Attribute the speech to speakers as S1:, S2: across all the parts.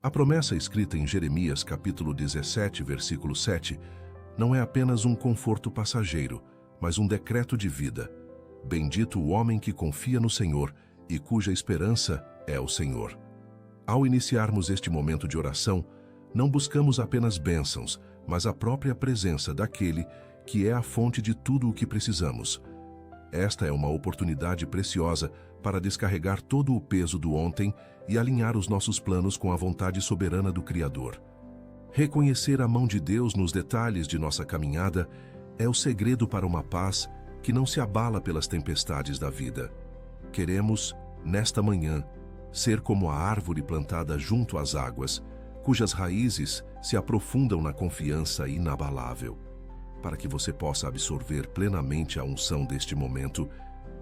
S1: A promessa escrita em Jeremias capítulo 17, versículo 7, não é apenas um conforto passageiro, mas um decreto de vida. Bendito o homem que confia no Senhor e cuja esperança é o Senhor. Ao iniciarmos este momento de oração, não buscamos apenas bênçãos, mas a própria presença daquele que é a fonte de tudo o que precisamos. Esta é uma oportunidade preciosa para descarregar todo o peso do ontem e alinhar os nossos planos com a vontade soberana do Criador. Reconhecer a mão de Deus nos detalhes de nossa caminhada é o segredo para uma paz que não se abala pelas tempestades da vida. Queremos, nesta manhã, ser como a árvore plantada junto às águas, cujas raízes se aprofundam na confiança inabalável. Para que você possa absorver plenamente a unção deste momento,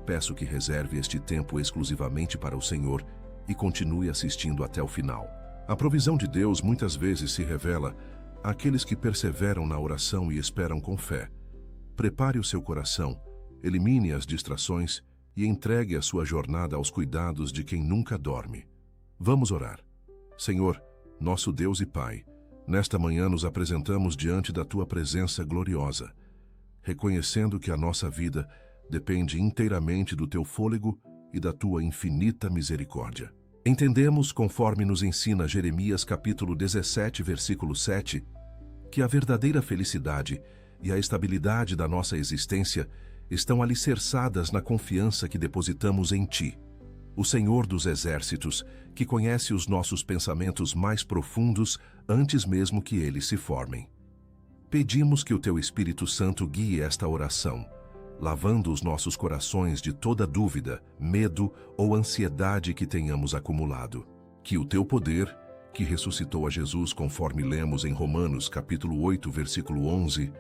S1: peço que reserve este tempo exclusivamente para o Senhor e continue assistindo até o final. A provisão de Deus muitas vezes se revela àqueles que perseveram na oração e esperam com fé. Prepare o seu coração, elimine as distrações e entregue a sua jornada aos cuidados de quem nunca dorme. Vamos orar. Senhor, nosso Deus e Pai, nesta manhã nos apresentamos diante da Tua presença gloriosa, reconhecendo que a nossa vida depende inteiramente do Teu fôlego e da Tua infinita misericórdia. Entendemos, conforme nos ensina Jeremias capítulo 17, versículo 7, que a verdadeira felicidade e a estabilidade da nossa existência estão alicerçadas na confiança que depositamos em Ti, o Senhor dos Exércitos, que conhece os nossos pensamentos mais profundos antes mesmo que eles se formem. Pedimos que o Teu Espírito Santo guie esta oração, lavando os nossos corações de toda dúvida, medo ou ansiedade que tenhamos acumulado. Que o Teu poder, que ressuscitou a Jesus conforme lemos em Romanos capítulo 8, versículo 11,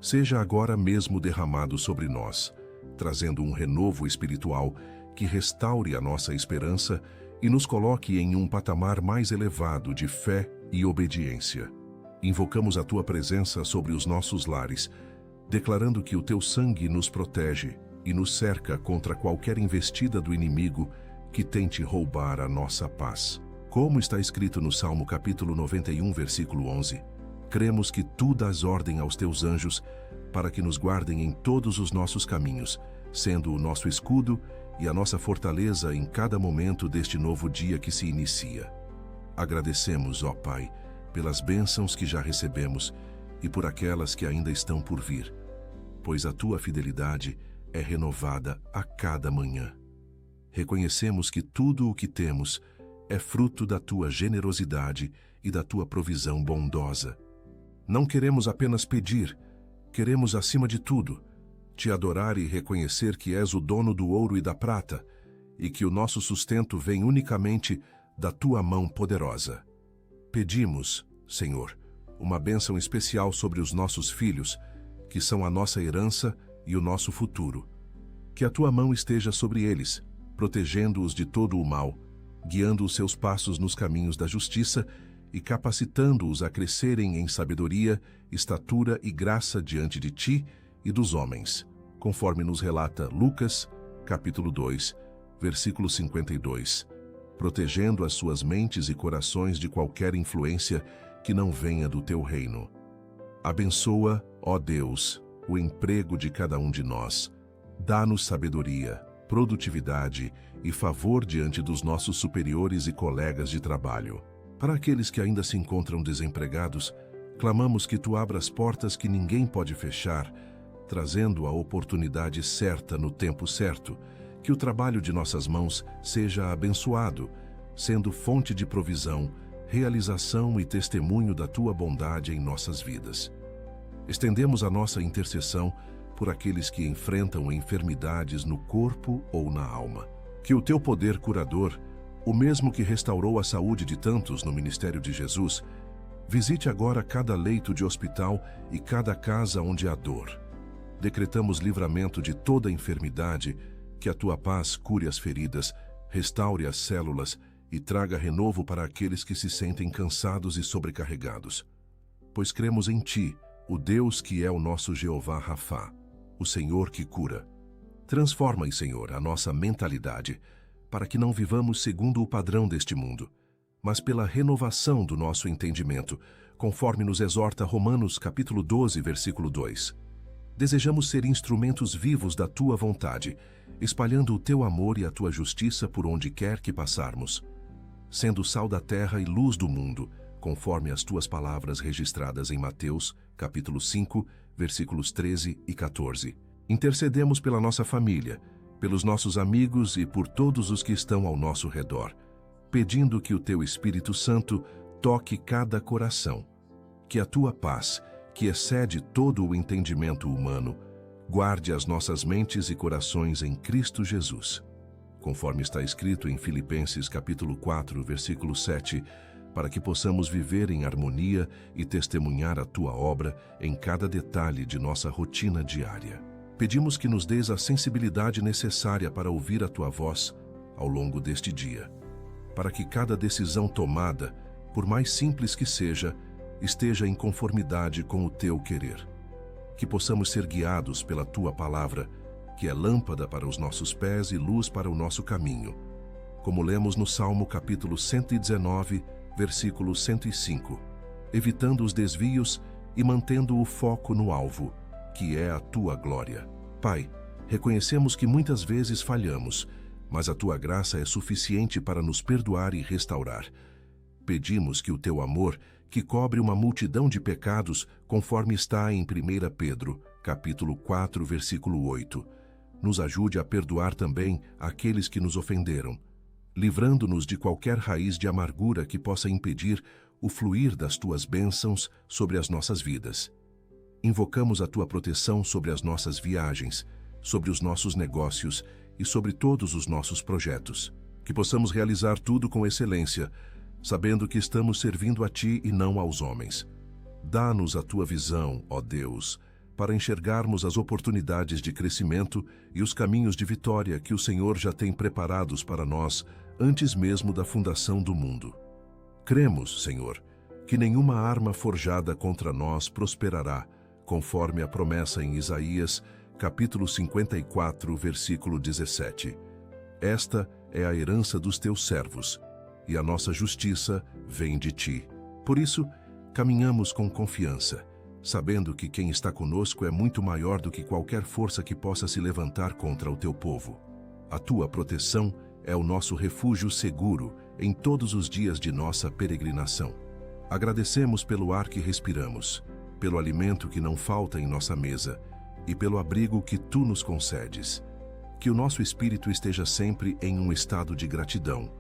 S1: seja agora mesmo derramado sobre nós, trazendo um renovo espiritual que restaure a nossa esperança e nos coloque em um patamar mais elevado de fé e obediência. Invocamos a Tua presença sobre os nossos lares, declarando que o Teu sangue nos protege e nos cerca contra qualquer investida do inimigo que tente roubar a nossa paz. Como está escrito no Salmo capítulo 91, versículo 11, cremos que Tu dás ordem aos Teus anjos para que nos guardem em todos os nossos caminhos, sendo o nosso escudo e a nossa fortaleza em cada momento deste novo dia que se inicia. Agradecemos, ó Pai, pelas bênçãos que já recebemos e por aquelas que ainda estão por vir, pois a Tua fidelidade é renovada a cada manhã. Reconhecemos que tudo o que temos é fruto da Tua generosidade e da Tua provisão bondosa. Não queremos apenas pedir, queremos, acima de tudo, Te adorar e reconhecer que És o dono do ouro e da prata e que o nosso sustento vem unicamente da Tua mão poderosa. Pedimos, Senhor, uma bênção especial sobre os nossos filhos, que são a nossa herança e o nosso futuro. Que a Tua mão esteja sobre eles, protegendo-os de todo o mal, guiando os seus passos nos caminhos da justiça e capacitando-os a crescerem em sabedoria, estatura e graça diante de Ti e dos homens, conforme nos relata Lucas, capítulo 2, versículo 52, protegendo as suas mentes e corações de qualquer influência que não venha do Teu reino. Abençoa, ó Deus, o emprego de cada um de nós. Dá-nos sabedoria, produtividade e favor diante dos nossos superiores e colegas de trabalho. Para aqueles que ainda se encontram desempregados, clamamos que Tu abras portas que ninguém pode fechar, trazendo a oportunidade certa no tempo certo, que o trabalho de nossas mãos seja abençoado, sendo fonte de provisão, realização e testemunho da Tua bondade em nossas vidas. Estendemos a nossa intercessão por aqueles que enfrentam enfermidades no corpo ou na alma. Que o Teu poder curador, o mesmo que restaurou a saúde de tantos no ministério de Jesus, visite agora cada leito de hospital e cada casa onde há dor. Decretamos livramento de toda enfermidade, que a Tua paz cure as feridas, restaure as células e traga renovo para aqueles que se sentem cansados e sobrecarregados. Pois cremos em Ti, o Deus que é o nosso Jeová Rafá, o Senhor que cura. Transforma, Senhor, a nossa mentalidade, para que não vivamos segundo o padrão deste mundo, mas pela renovação do nosso entendimento, conforme nos exorta Romanos capítulo 12, versículo 2. Desejamos ser instrumentos vivos da tua vontade, espalhando o teu amor e a tua justiça por onde quer que passarmos, sendo sal da terra e luz do mundo, conforme as tuas palavras registradas em Mateus, capítulo 5, versículos 13 e 14. Intercedemos pela nossa família, pelos nossos amigos e por todos os que estão ao nosso redor, pedindo que o teu Espírito Santo toque cada coração, que a tua paz, que excede todo o entendimento humano, guarde as nossas mentes e corações em Cristo Jesus. Conforme está escrito em Filipenses capítulo 4, versículo 7, para que possamos viver em harmonia e testemunhar a tua obra em cada detalhe de nossa rotina diária. Pedimos que nos dês a sensibilidade necessária para ouvir a tua voz ao longo deste dia, para que cada decisão tomada, por mais simples que seja, esteja em conformidade com o teu querer. Que possamos ser guiados pela tua palavra, que é lâmpada para os nossos pés e luz para o nosso caminho. Como lemos no Salmo capítulo 119, versículo 105, evitando os desvios e mantendo o foco no alvo, que é a tua glória. Pai, reconhecemos que muitas vezes falhamos, mas a tua graça é suficiente para nos perdoar e restaurar. Pedimos que o teu amor, que cobre uma multidão de pecados, conforme está em 1 Pedro, capítulo 4, versículo 8, nos ajude a perdoar também aqueles que nos ofenderam, livrando-nos de qualquer raiz de amargura que possa impedir o fluir das tuas bênçãos sobre as nossas vidas. Invocamos a tua proteção sobre as nossas viagens, sobre os nossos negócios e sobre todos os nossos projetos. Que possamos realizar tudo com excelência, sabendo que estamos servindo a ti e não aos homens. Dá-nos a tua visão, ó Deus, para enxergarmos as oportunidades de crescimento e os caminhos de vitória que o Senhor já tem preparados para nós antes mesmo da fundação do mundo. Cremos, Senhor, que nenhuma arma forjada contra nós prosperará, conforme a promessa em Isaías, capítulo 54, versículo 17. Esta é a herança dos teus servos, e a nossa justiça vem de ti. Por isso, caminhamos com confiança, sabendo que quem está conosco é muito maior do que qualquer força que possa se levantar contra o teu povo. A tua proteção é o nosso refúgio seguro em todos os dias de nossa peregrinação. Agradecemos pelo ar que respiramos, pelo alimento que não falta em nossa mesa e pelo abrigo que tu nos concedes. Que o nosso espírito esteja sempre em um estado de gratidão,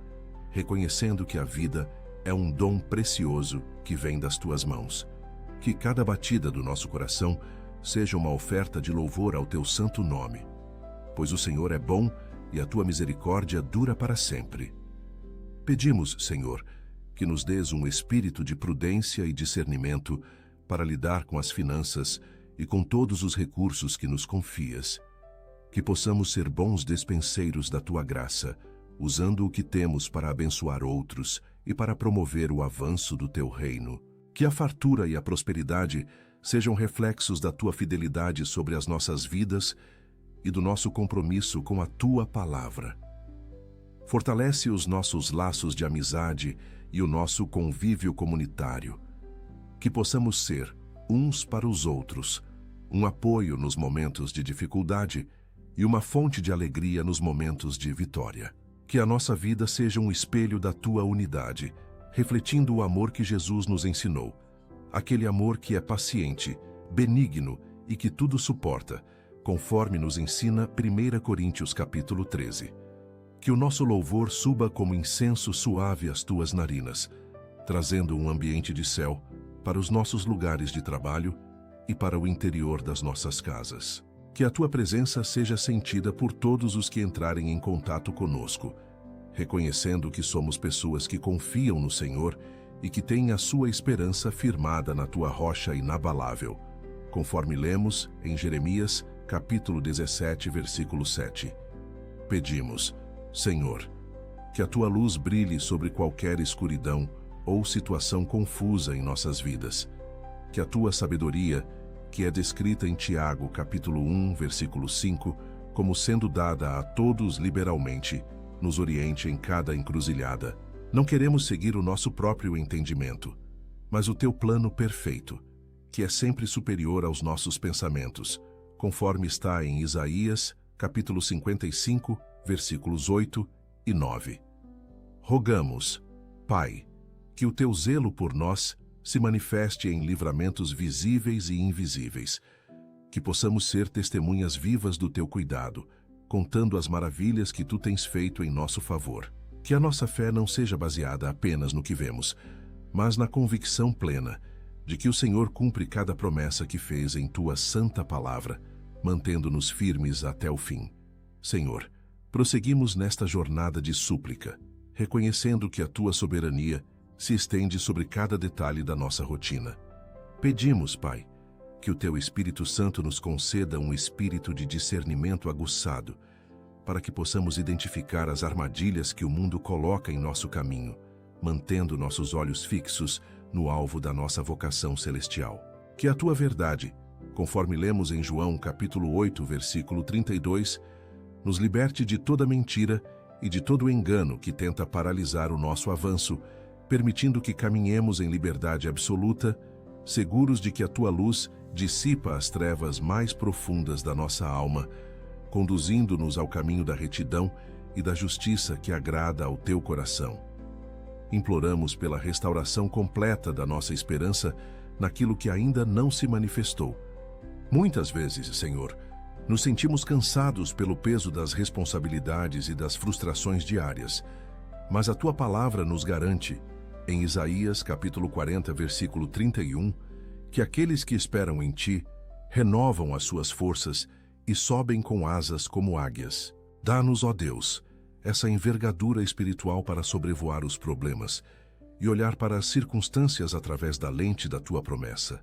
S1: reconhecendo que a vida é um dom precioso que vem das tuas mãos. Que cada batida do nosso coração seja uma oferta de louvor ao teu santo nome, pois o Senhor é bom e a tua misericórdia dura para sempre. Pedimos, Senhor, que nos dês um espírito de prudência e discernimento para lidar com as finanças e com todos os recursos que nos confias. Que possamos ser bons despenseiros da tua graça, usando o que temos para abençoar outros e para promover o avanço do teu reino. Que a fartura e a prosperidade sejam reflexos da tua fidelidade sobre as nossas vidas e do nosso compromisso com a tua palavra. Fortalece os nossos laços de amizade e o nosso convívio comunitário. Que possamos ser, uns para os outros, um apoio nos momentos de dificuldade e uma fonte de alegria nos momentos de vitória. Que a nossa vida seja um espelho da tua unidade, refletindo o amor que Jesus nos ensinou. Aquele amor que é paciente, benigno e que tudo suporta, conforme nos ensina 1 Coríntios capítulo 13. Que o nosso louvor suba como incenso suave às tuas narinas, trazendo um ambiente de céu para os nossos lugares de trabalho e para o interior das nossas casas. Que a tua presença seja sentida por todos os que entrarem em contato conosco, reconhecendo que somos pessoas que confiam no Senhor e que têm a sua esperança firmada na tua rocha inabalável, conforme lemos em Jeremias, capítulo 17, versículo 7. Pedimos, Senhor, que a tua luz brilhe sobre qualquer escuridão ou situação confusa em nossas vidas. Que a tua sabedoria, que é descrita em Tiago, capítulo 1, versículo 5, como sendo dada a todos liberalmente, nos oriente em cada encruzilhada, Não queremos seguir o nosso próprio entendimento, mas o teu plano perfeito, que é sempre superior aos nossos pensamentos, conforme está em Isaías, capítulo 55, versículos 8 e 9. Rogamos, Pai, que o teu zelo por nós se manifeste em livramentos visíveis e invisíveis, que possamos ser testemunhas vivas do teu cuidado, contando as maravilhas que tu tens feito em nosso favor. Que a nossa fé não seja baseada apenas no que vemos, mas na convicção plena de que o Senhor cumpre cada promessa que fez em tua santa palavra, mantendo-nos firmes até o fim. Senhor, prosseguimos nesta jornada de súplica, reconhecendo que a tua soberania se estende sobre cada detalhe da nossa rotina. Pedimos, Pai, que o teu Espírito Santo nos conceda um espírito de discernimento aguçado, para que possamos identificar as armadilhas que o mundo coloca em nosso caminho, mantendo nossos olhos fixos no alvo da nossa vocação celestial. Que a tua verdade, conforme lemos em João capítulo 8, versículo 32, nos liberte de toda mentira e de todo engano que tenta paralisar o nosso avanço, permitindo que caminhemos em liberdade absoluta, seguros de que a tua luz dissipa as trevas mais profundas da nossa alma, conduzindo-nos ao caminho da retidão e da justiça que agrada ao teu coração. Imploramos pela restauração completa da nossa esperança naquilo que ainda não se manifestou. Muitas vezes, Senhor, nos sentimos cansados pelo peso das responsabilidades e das frustrações diárias, mas a tua palavra nos garante, em Isaías capítulo 40, versículo 31, que aqueles que esperam em ti renovam as suas forças e sobem com asas como águias. Dá-nos, ó Deus, essa envergadura espiritual para sobrevoar os problemas e olhar para as circunstâncias através da lente da tua promessa,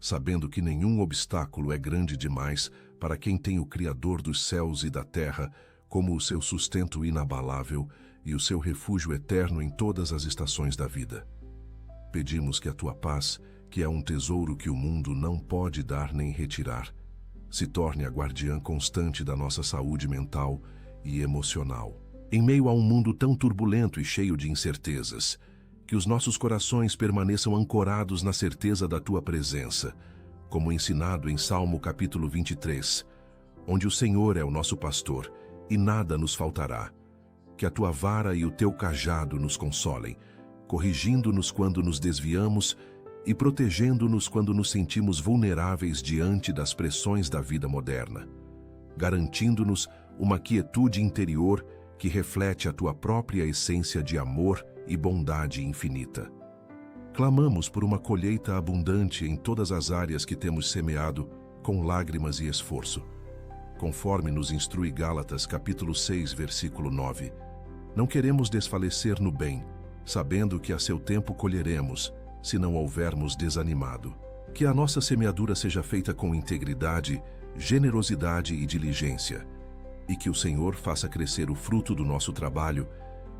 S1: sabendo que nenhum obstáculo é grande demais para quem tem o Criador dos céus e da terra como o seu sustento inabalável e o seu refúgio eterno em todas as estações da vida. Pedimos que a tua paz, que é um tesouro que o mundo não pode dar nem retirar, se torne a guardiã constante da nossa saúde mental e emocional. Em meio a um mundo tão turbulento e cheio de incertezas, que os nossos corações permaneçam ancorados na certeza da tua presença, como ensinado em Salmo capítulo 23, onde o Senhor é o nosso pastor e nada nos faltará. Que a tua vara e o teu cajado nos consolem, corrigindo-nos quando nos desviamos e protegendo-nos quando nos sentimos vulneráveis diante das pressões da vida moderna, garantindo-nos uma quietude interior que reflete a tua própria essência de amor e bondade infinita. Clamamos por uma colheita abundante em todas as áreas que temos semeado com lágrimas e esforço, conforme nos instrui Gálatas capítulo 6, versículo 9. Não queremos desfalecer no bem, sabendo que a seu tempo colheremos, se não houvermos desanimado. Que a nossa semeadura seja feita com integridade, generosidade e diligência, e que o Senhor faça crescer o fruto do nosso trabalho,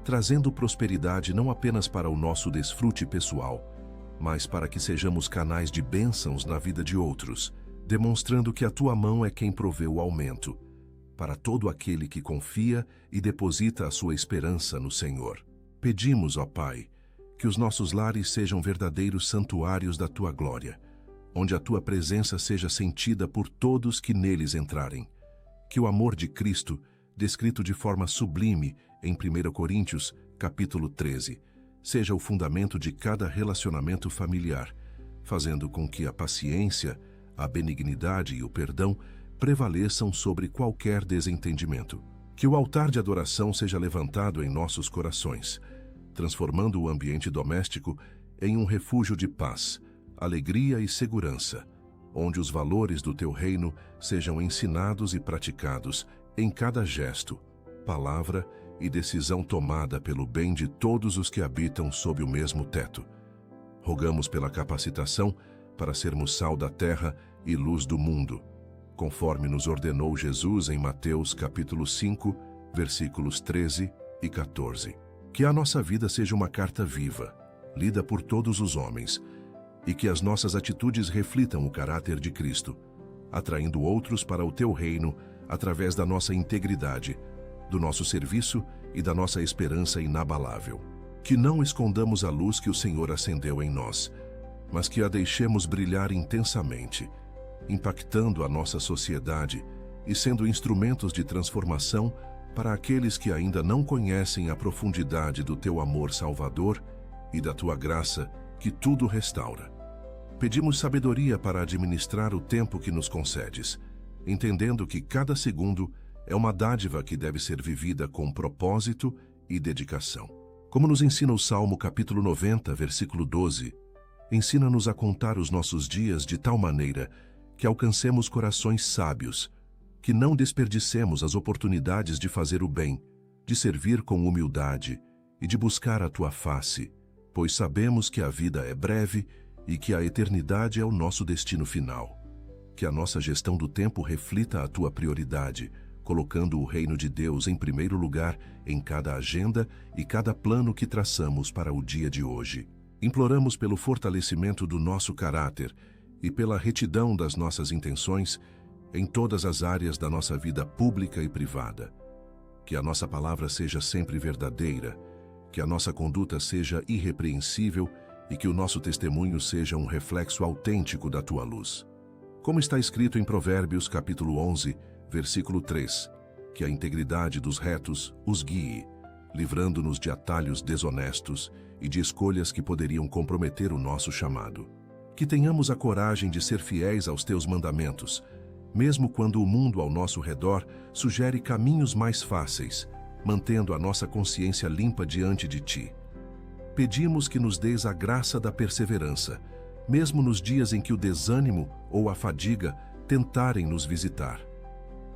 S1: trazendo prosperidade não apenas para o nosso desfrute pessoal, mas para que sejamos canais de bênçãos na vida de outros, demonstrando que a tua mão é quem provê o aumento, para todo aquele que confia e deposita a sua esperança no Senhor. Pedimos, ó Pai, que os nossos lares sejam verdadeiros santuários da tua glória, onde a tua presença seja sentida por todos que neles entrarem. Que o amor de Cristo, descrito de forma sublime em 1 Coríntios, capítulo 13, seja o fundamento de cada relacionamento familiar, fazendo com que a paciência, a benignidade e o perdão prevaleçam sobre qualquer desentendimento. Que o altar de adoração seja levantado em nossos corações, transformando o ambiente doméstico em um refúgio de paz, alegria e segurança, onde os valores do teu reino sejam ensinados e praticados em cada gesto, palavra e decisão tomada pelo bem de todos os que habitam sob o mesmo teto. Rogamos pela capacitação para sermos sal da terra e luz do mundo, conforme nos ordenou Jesus em Mateus capítulo 5, versículos 13 e 14. Que a nossa vida seja uma carta viva, lida por todos os homens, e que as nossas atitudes reflitam o caráter de Cristo, atraindo outros para o teu reino através da nossa integridade, do nosso serviço e da nossa esperança inabalável. Que não escondamos a luz que o Senhor acendeu em nós, mas que a deixemos brilhar intensamente, impactando a nossa sociedade e sendo instrumentos de transformação para aqueles que ainda não conhecem a profundidade do teu amor salvador e da tua graça que tudo restaura. Pedimos sabedoria para administrar o tempo que nos concedes, entendendo que cada segundo é uma dádiva que deve ser vivida com propósito e dedicação. Como nos ensina o Salmo capítulo 90, versículo 12, ensina-nos a contar os nossos dias de tal maneira que alcancemos corações sábios, que não desperdicemos as oportunidades de fazer o bem, de servir com humildade e de buscar a tua face, pois sabemos que a vida é breve e que a eternidade é o nosso destino final. Que a nossa gestão do tempo reflita a tua prioridade, colocando o reino de Deus em primeiro lugar em cada agenda e cada plano que traçamos para o dia de hoje. Imploramos pelo fortalecimento do nosso caráter e pela retidão das nossas intenções em todas as áreas da nossa vida pública e privada. Que a nossa palavra seja sempre verdadeira, que a nossa conduta seja irrepreensível e que o nosso testemunho seja um reflexo autêntico da tua luz. Como está escrito em Provérbios capítulo 11, versículo 3, que a integridade dos retos os guie, livrando-nos de atalhos desonestos e de escolhas que poderiam comprometer o nosso chamado. Que tenhamos a coragem de ser fiéis aos teus mandamentos, mesmo quando o mundo ao nosso redor sugere caminhos mais fáceis, mantendo a nossa consciência limpa diante de ti. Pedimos que nos dês a graça da perseverança, mesmo nos dias em que o desânimo ou a fadiga tentarem nos visitar.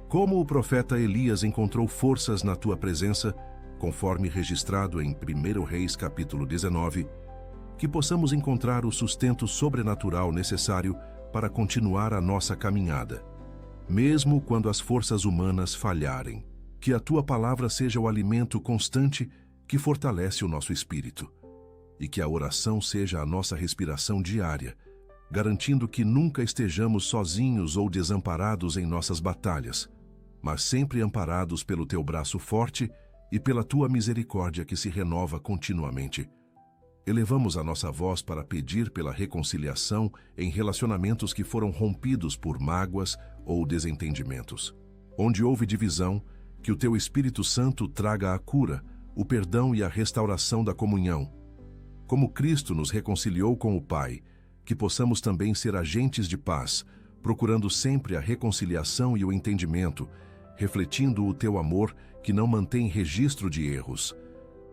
S1: Como o profeta Elias encontrou forças na tua presença, conforme registrado em 1 Reis capítulo 19, que possamos encontrar o sustento sobrenatural necessário para continuar a nossa caminhada, mesmo quando as forças humanas falharem. Que a tua palavra seja o alimento constante que fortalece o nosso espírito, e que a oração seja a nossa respiração diária, garantindo que nunca estejamos sozinhos ou desamparados em nossas batalhas, mas sempre amparados pelo teu braço forte e pela tua misericórdia que se renova continuamente. Elevamos a nossa voz para pedir pela reconciliação em relacionamentos que foram rompidos por mágoas ou desentendimentos. Onde houve divisão, que o teu Espírito Santo traga a cura, o perdão e a restauração da comunhão. Como Cristo nos reconciliou com o Pai, que possamos também ser agentes de paz, procurando sempre a reconciliação e o entendimento, refletindo o teu amor que não mantém registro de erros.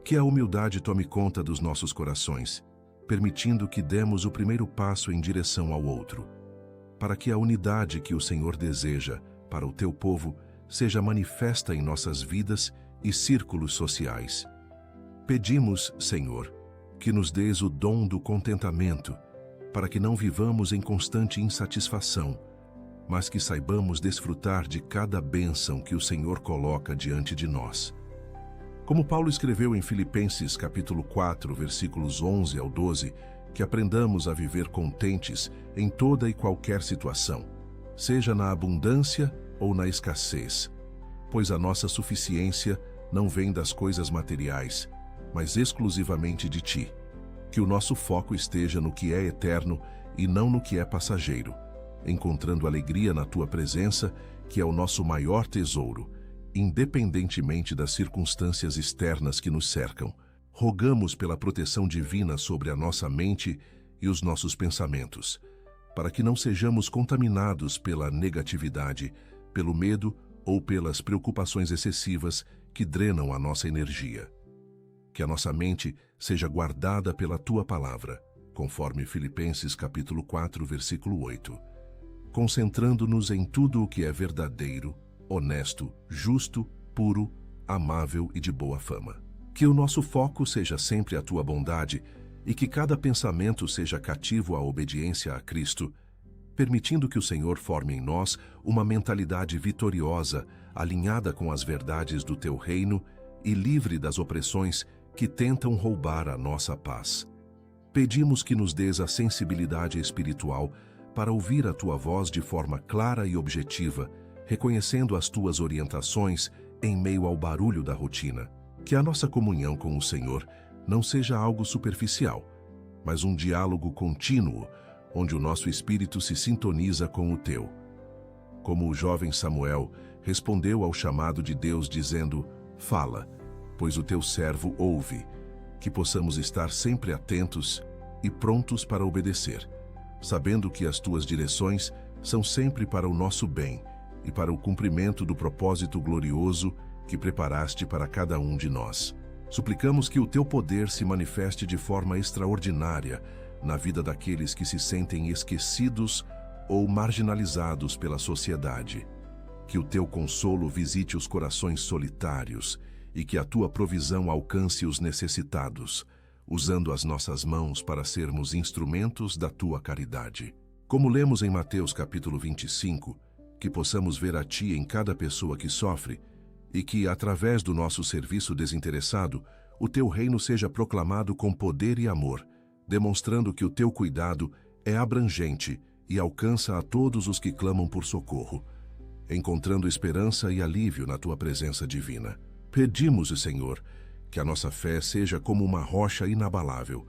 S1: Que a humildade tome conta dos nossos corações, permitindo que demos o primeiro passo em direção ao outro, para que a unidade que o Senhor deseja para o teu povo seja manifesta em nossas vidas e círculos sociais. Pedimos, Senhor, que nos dês o dom do contentamento, para que não vivamos em constante insatisfação, mas que saibamos desfrutar de cada bênção que o Senhor coloca diante de nós. Como Paulo escreveu em Filipenses capítulo 4, versículos 11 ao 12, que aprendamos a viver contentes em toda e qualquer situação, seja na abundância ou na escassez, pois a nossa suficiência não vem das coisas materiais, mas exclusivamente de ti. Que o nosso foco esteja no que é eterno e não no que é passageiro, encontrando alegria na tua presença, que é o nosso maior tesouro, independentemente das circunstâncias externas que nos cercam. Rogamos pela proteção divina sobre a nossa mente e os nossos pensamentos, para que não sejamos contaminados pela negatividade, pelo medo ou pelas preocupações excessivas que drenam a nossa energia. Que a nossa mente seja guardada pela tua palavra, conforme Filipenses capítulo 4, versículo 8, concentrando-nos em tudo o que é verdadeiro, honesto, justo, puro, amável e de boa fama. Que o nosso foco seja sempre a tua bondade e que cada pensamento seja cativo à obediência a Cristo, permitindo que o Senhor forme em nós uma mentalidade vitoriosa, alinhada com as verdades do teu reino e livre das opressões que tentam roubar a nossa paz. Pedimos que nos dês a sensibilidade espiritual para ouvir a tua voz de forma clara e objetiva, reconhecendo as tuas orientações em meio ao barulho da rotina. Que a nossa comunhão com o Senhor não seja algo superficial, mas um diálogo contínuo, onde o nosso espírito se sintoniza com o teu. Como o jovem Samuel respondeu ao chamado de Deus dizendo: "Fala, pois o teu servo ouve", que possamos estar sempre atentos e prontos para obedecer, sabendo que as tuas direções são sempre para o nosso bem e para o cumprimento do propósito glorioso que preparaste para cada um de nós. Suplicamos que o teu poder se manifeste de forma extraordinária na vida daqueles que se sentem esquecidos ou marginalizados pela sociedade. Que o teu consolo visite os corações solitários e que a tua provisão alcance os necessitados, usando as nossas mãos para sermos instrumentos da tua caridade. Como lemos em Mateus capítulo 25, que possamos ver a ti em cada pessoa que sofre e que, através do nosso serviço desinteressado, o teu reino seja proclamado com poder e amor, demonstrando que o teu cuidado é abrangente e alcança a todos os que clamam por socorro, encontrando esperança e alívio na tua presença divina. Pedimos, Senhor, que a nossa fé seja como uma rocha inabalável,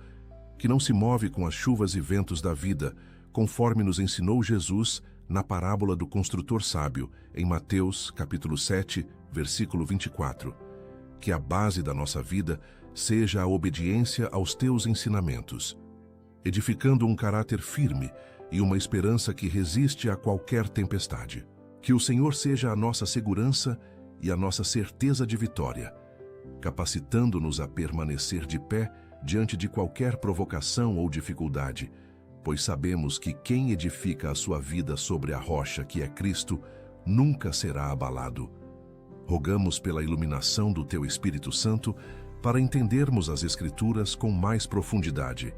S1: que não se move com as chuvas e ventos da vida, conforme nos ensinou Jesus na parábola do construtor sábio, em Mateus capítulo 7, versículo 24. Que a base da nossa vida seja a obediência aos teus ensinamentos, edificando um caráter firme e uma esperança que resiste a qualquer tempestade. Que o Senhor seja a nossa segurança e a nossa certeza de vitória, capacitando-nos a permanecer de pé diante de qualquer provocação ou dificuldade, pois sabemos que quem edifica a sua vida sobre a rocha que é Cristo nunca será abalado. Rogamos pela iluminação do teu Espírito Santo para entendermos as Escrituras com mais profundidade,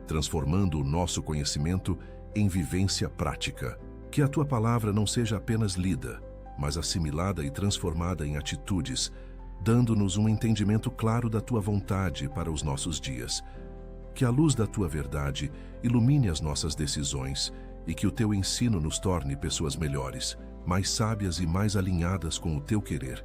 S1: transformando o nosso conhecimento em vivência prática. Que a tua palavra não seja apenas lida, mas assimilada e transformada em atitudes, dando-nos um entendimento claro da tua vontade para os nossos dias. Que a luz da tua verdade ilumine as nossas decisões e que o teu ensino nos torne pessoas melhores, mais sábias e mais alinhadas com o teu querer,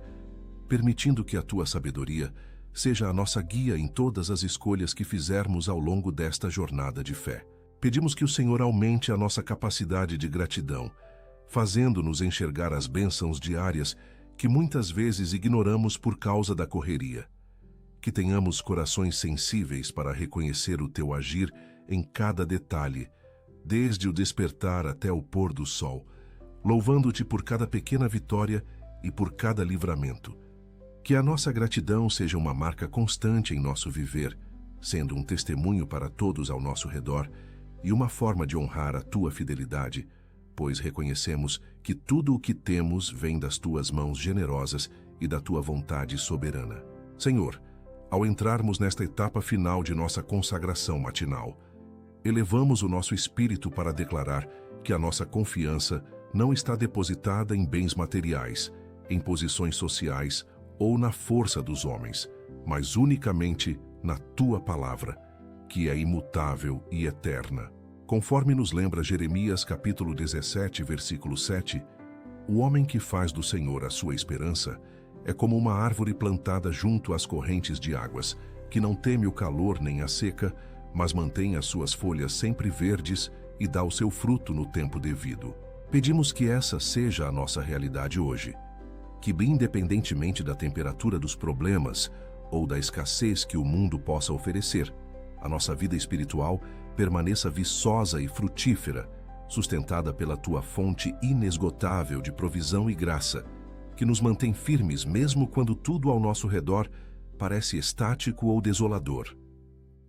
S1: permitindo que a tua sabedoria seja a nossa guia em todas as escolhas que fizermos ao longo desta jornada de fé. Pedimos que o Senhor aumente a nossa capacidade de gratidão, fazendo-nos enxergar as bênçãos diárias que muitas vezes ignoramos por causa da correria. Que tenhamos corações sensíveis para reconhecer o teu agir em cada detalhe, desde o despertar até o pôr do sol, louvando-te por cada pequena vitória e por cada livramento. Que a nossa gratidão seja uma marca constante em nosso viver, sendo um testemunho para todos ao nosso redor e uma forma de honrar a tua fidelidade, pois reconhecemos que tudo o que temos vem das tuas mãos generosas e da tua vontade soberana. Senhor, ao entrarmos nesta etapa final de nossa consagração matinal, elevamos o nosso espírito para declarar que a nossa confiança não está depositada em bens materiais, em posições sociais ou na força dos homens, mas unicamente na tua palavra, que é imutável e eterna. Conforme nos lembra Jeremias capítulo 17, versículo 7, o homem que faz do Senhor a sua esperança é como uma árvore plantada junto às correntes de águas, que não teme o calor nem a seca, mas mantém as suas folhas sempre verdes e dá o seu fruto no tempo devido. Pedimos que essa seja a nossa realidade hoje, que independentemente da temperatura dos problemas ou da escassez que o mundo possa oferecer, a nossa vida espiritual permaneça viçosa e frutífera, sustentada pela tua fonte inesgotável de provisão e graça, que nos mantém firmes mesmo quando tudo ao nosso redor parece estático ou desolador.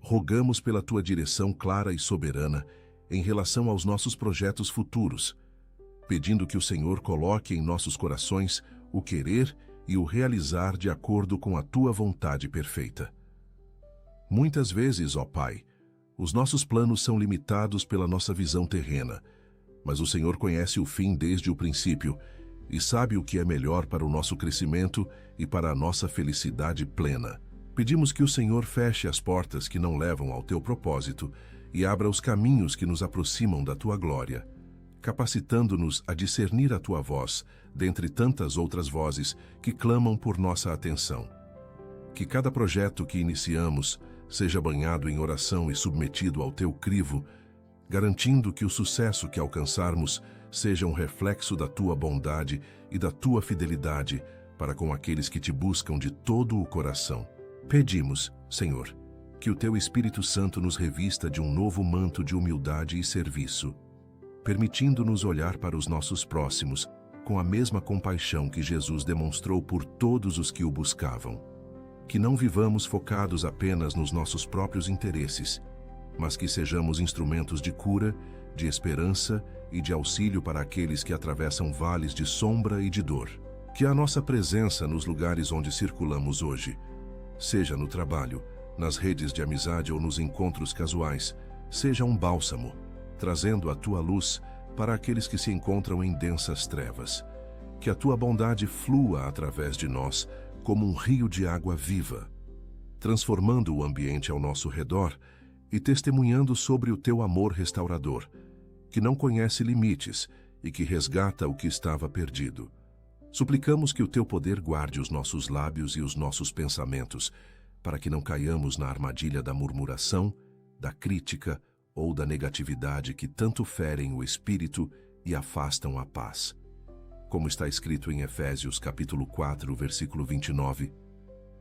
S1: Rogamos pela tua direção clara e soberana em relação aos nossos projetos futuros, pedindo que o Senhor coloque em nossos corações o querer e o realizar de acordo com a tua vontade perfeita. Muitas vezes, ó Pai, os nossos planos são limitados pela nossa visão terrena, mas o Senhor conhece o fim desde o princípio e sabe o que é melhor para o nosso crescimento e para a nossa felicidade plena. Pedimos que o Senhor feche as portas que não levam ao teu propósito e abra os caminhos que nos aproximam da tua glória, capacitando-nos a discernir a tua voz dentre tantas outras vozes que clamam por nossa atenção. Que cada projeto que iniciamos seja banhado em oração e submetido ao teu crivo, garantindo que o sucesso que alcançarmos seja um reflexo da tua bondade e da tua fidelidade para com aqueles que te buscam de todo o coração. Pedimos, Senhor, que o teu Espírito Santo nos revista de um novo manto de humildade e serviço, permitindo-nos olhar para os nossos próximos com a mesma compaixão que Jesus demonstrou por todos os que o buscavam. Que não vivamos focados apenas nos nossos próprios interesses, mas que sejamos instrumentos de cura, de esperança e de auxílio para aqueles que atravessam vales de sombra e de dor. Que a nossa presença nos lugares onde circulamos hoje, seja no trabalho, nas redes de amizade ou nos encontros casuais, seja um bálsamo, trazendo a tua luz para aqueles que se encontram em densas trevas. Que a tua bondade flua através de nós como um rio de água viva, transformando o ambiente ao nosso redor e testemunhando sobre o teu amor restaurador, que não conhece limites e que resgata o que estava perdido. Suplicamos que o teu poder guarde os nossos lábios e os nossos pensamentos, para que não caiamos na armadilha da murmuração, da crítica ou da negatividade que tanto ferem o espírito e afastam a paz. Como está escrito em Efésios capítulo 4, versículo 29,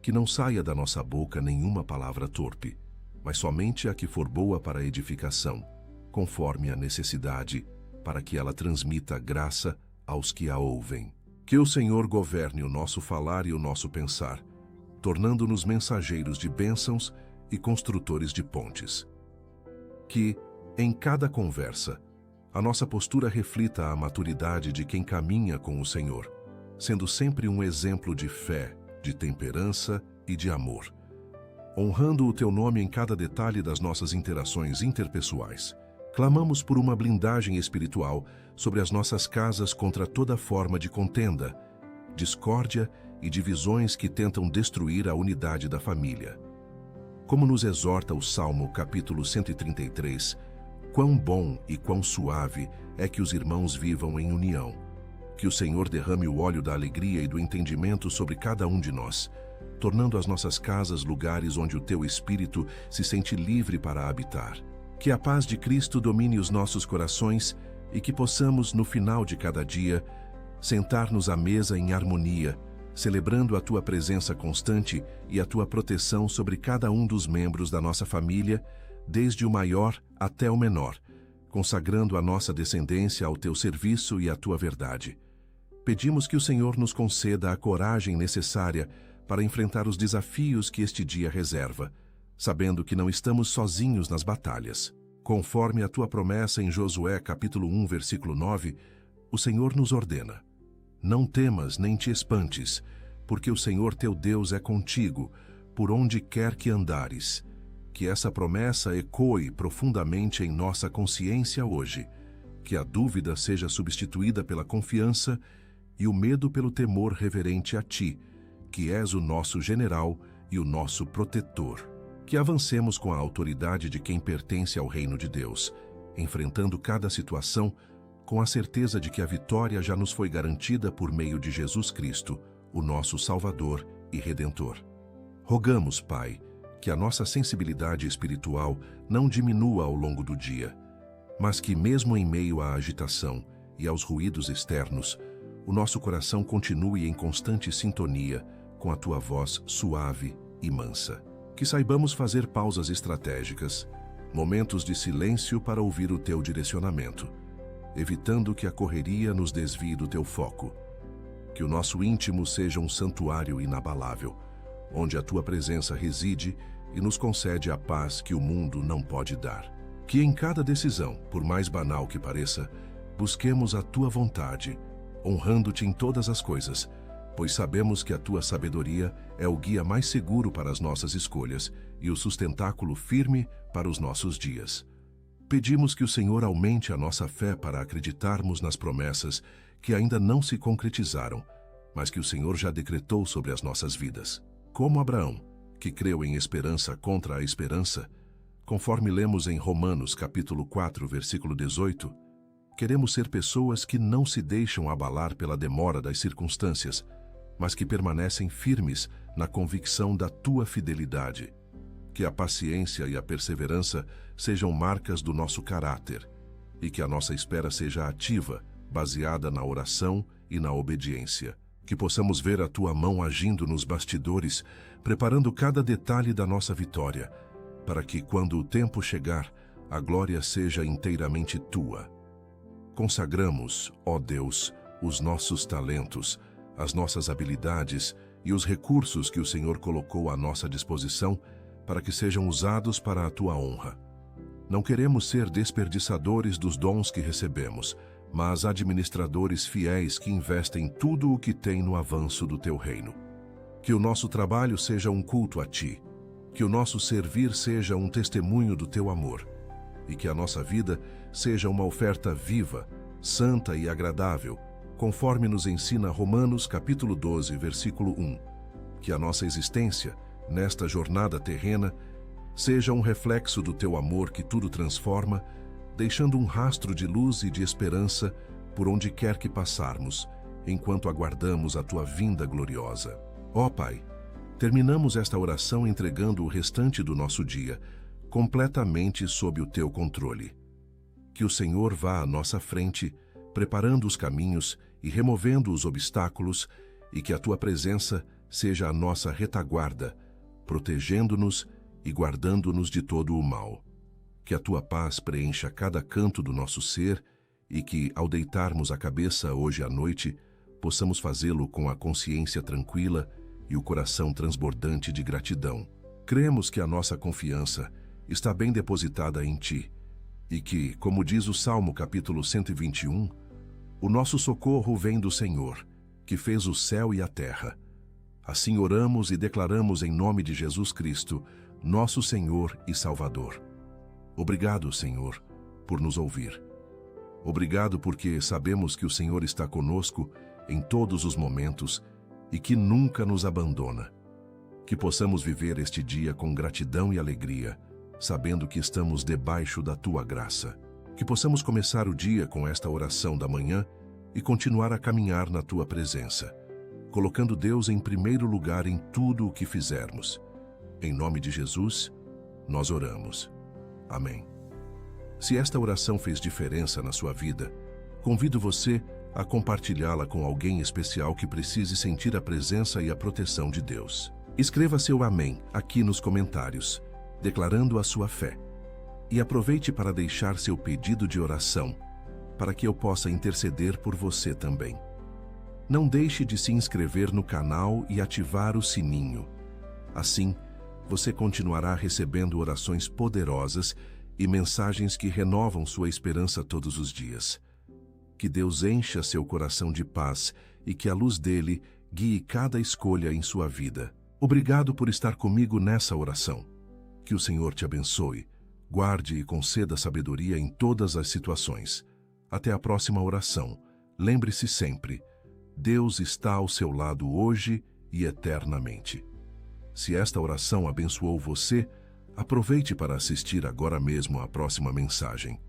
S1: que não saia da nossa boca nenhuma palavra torpe, mas somente a que for boa para a edificação, conforme a necessidade, para que ela transmita graça aos que a ouvem. Que o Senhor governe o nosso falar e o nosso pensar, tornando-nos mensageiros de bênçãos e construtores de pontes. Que, em cada conversa, a nossa postura reflita a maturidade de quem caminha com o Senhor, sendo sempre um exemplo de fé, de temperança e de amor, honrando o teu nome em cada detalhe das nossas interações interpessoais. Clamamos por uma blindagem espiritual sobre as nossas casas contra toda forma de contenda, discórdia e divisões que tentam destruir a unidade da família. Como nos exorta o Salmo capítulo 133, quão bom e quão suave é que os irmãos vivam em união. Que o Senhor derrame o óleo da alegria e do entendimento sobre cada um de nós, tornando as nossas casas lugares onde o teu Espírito se sente livre para habitar. Que a paz de Cristo domine os nossos corações e que possamos, no final de cada dia, sentar-nos à mesa em harmonia, celebrando a tua presença constante e a tua proteção sobre cada um dos membros da nossa família, desde o maior até o menor, consagrando a nossa descendência ao teu serviço e à tua verdade. Pedimos que o Senhor nos conceda a coragem necessária para enfrentar os desafios que este dia reserva, sabendo que não estamos sozinhos nas batalhas. Conforme a tua promessa em Josué capítulo 1, versículo 9, o Senhor nos ordena: não temas nem te espantes, porque o Senhor teu Deus é contigo, por onde quer que andares. Que essa promessa ecoe profundamente em nossa consciência hoje, que a dúvida seja substituída pela confiança e o medo pelo temor reverente a ti, que és o nosso general e o nosso protetor. Que avancemos com a autoridade de quem pertence ao reino de Deus, enfrentando cada situação com a certeza de que a vitória já nos foi garantida por meio de Jesus Cristo, o nosso Salvador e Redentor. Rogamos, Pai, que a nossa sensibilidade espiritual não diminua ao longo do dia, mas que mesmo em meio à agitação e aos ruídos externos, o nosso coração continue em constante sintonia com a tua voz suave e mansa. Que saibamos fazer pausas estratégicas, momentos de silêncio para ouvir o teu direcionamento, evitando que a correria nos desvie do teu foco. Que o nosso íntimo seja um santuário inabalável, onde a tua presença reside e nos concede a paz que o mundo não pode dar. Que em cada decisão, por mais banal que pareça, busquemos a tua vontade, honrando-te em todas as coisas, pois sabemos que a tua sabedoria é o guia mais seguro para as nossas escolhas e o sustentáculo firme para os nossos dias. Pedimos que o Senhor aumente a nossa fé para acreditarmos nas promessas que ainda não se concretizaram, mas que o Senhor já decretou sobre as nossas vidas. Como Abraão, que creu em esperança contra a esperança, conforme lemos em Romanos capítulo 4, versículo 18, queremos ser pessoas que não se deixam abalar pela demora das circunstâncias, mas que permanecem firmes na convicção da tua fidelidade. Que a paciência e a perseverança sejam marcas do nosso caráter e que a nossa espera seja ativa, baseada na oração e na obediência. Que possamos ver a Tua mão agindo nos bastidores, preparando cada detalhe da nossa vitória, para que, quando o tempo chegar, a glória seja inteiramente Tua. Consagramos, ó Deus, os nossos talentos, as nossas habilidades e os recursos que o Senhor colocou à nossa disposição para que sejam usados para a Tua honra. Não queremos ser desperdiçadores dos dons que recebemos, mas administradores fiéis que investem tudo o que têm no avanço do Teu reino. Que o nosso trabalho seja um culto a Ti, que o nosso servir seja um testemunho do Teu amor, e que a nossa vida seja uma oferta viva, santa e agradável, conforme nos ensina Romanos capítulo 12, versículo 1. Que a nossa existência, nesta jornada terrena, seja um reflexo do Teu amor que tudo transforma, deixando um rastro de luz e de esperança por onde quer que passarmos, enquanto aguardamos a Tua vinda gloriosa. Ó Pai, terminamos esta oração entregando o restante do nosso dia, completamente sob o Teu controle. Que o Senhor vá à nossa frente, preparando os caminhos e removendo os obstáculos, e que a Tua presença seja a nossa retaguarda, protegendo-nos e guardando-nos de todo o mal. Que a Tua paz preencha cada canto do nosso ser e que, ao deitarmos a cabeça hoje à noite, possamos fazê-lo com a consciência tranquila e o coração transbordante de gratidão. Cremos que a nossa confiança está bem depositada em Ti e que, como diz o Salmo capítulo 121, o nosso socorro vem do Senhor, que fez o céu e a terra. Assim oramos e declaramos em nome de Jesus Cristo, nosso Senhor e Salvador. Obrigado, Senhor, por nos ouvir. Obrigado porque sabemos que o Senhor está conosco em todos os momentos e que nunca nos abandona. Que possamos viver este dia com gratidão e alegria, sabendo que estamos debaixo da Tua graça. Que possamos começar o dia com esta oração da manhã e continuar a caminhar na Tua presença, colocando Deus em primeiro lugar em tudo o que fizermos. Em nome de Jesus, nós oramos. Amém. Se esta oração fez diferença na sua vida, convido você a compartilhá-la com alguém especial que precise sentir a presença e a proteção de Deus. Escreva seu amém aqui nos comentários, declarando a sua fé. E aproveite para deixar seu pedido de oração, para que eu possa interceder por você também. Não deixe de se inscrever no canal e ativar o sininho. Assim, você continuará recebendo orações poderosas e mensagens que renovam sua esperança todos os dias. Que Deus encha seu coração de paz e que a luz dele guie cada escolha em sua vida. Obrigado por estar comigo nessa oração. Que o Senhor te abençoe, guarde e conceda sabedoria em todas as situações. Até a próxima oração. Lembre-se sempre, Deus está ao seu lado hoje e eternamente. Se esta oração abençoou você, aproveite para assistir agora mesmo à próxima mensagem,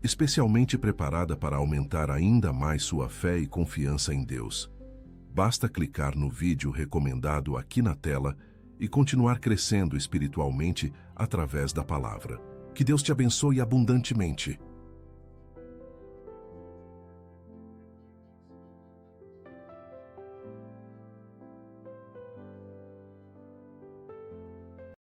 S1: especialmente preparada para aumentar ainda mais sua fé e confiança em Deus. Basta clicar no vídeo recomendado aqui na tela e continuar crescendo espiritualmente através da palavra. Que Deus te abençoe abundantemente.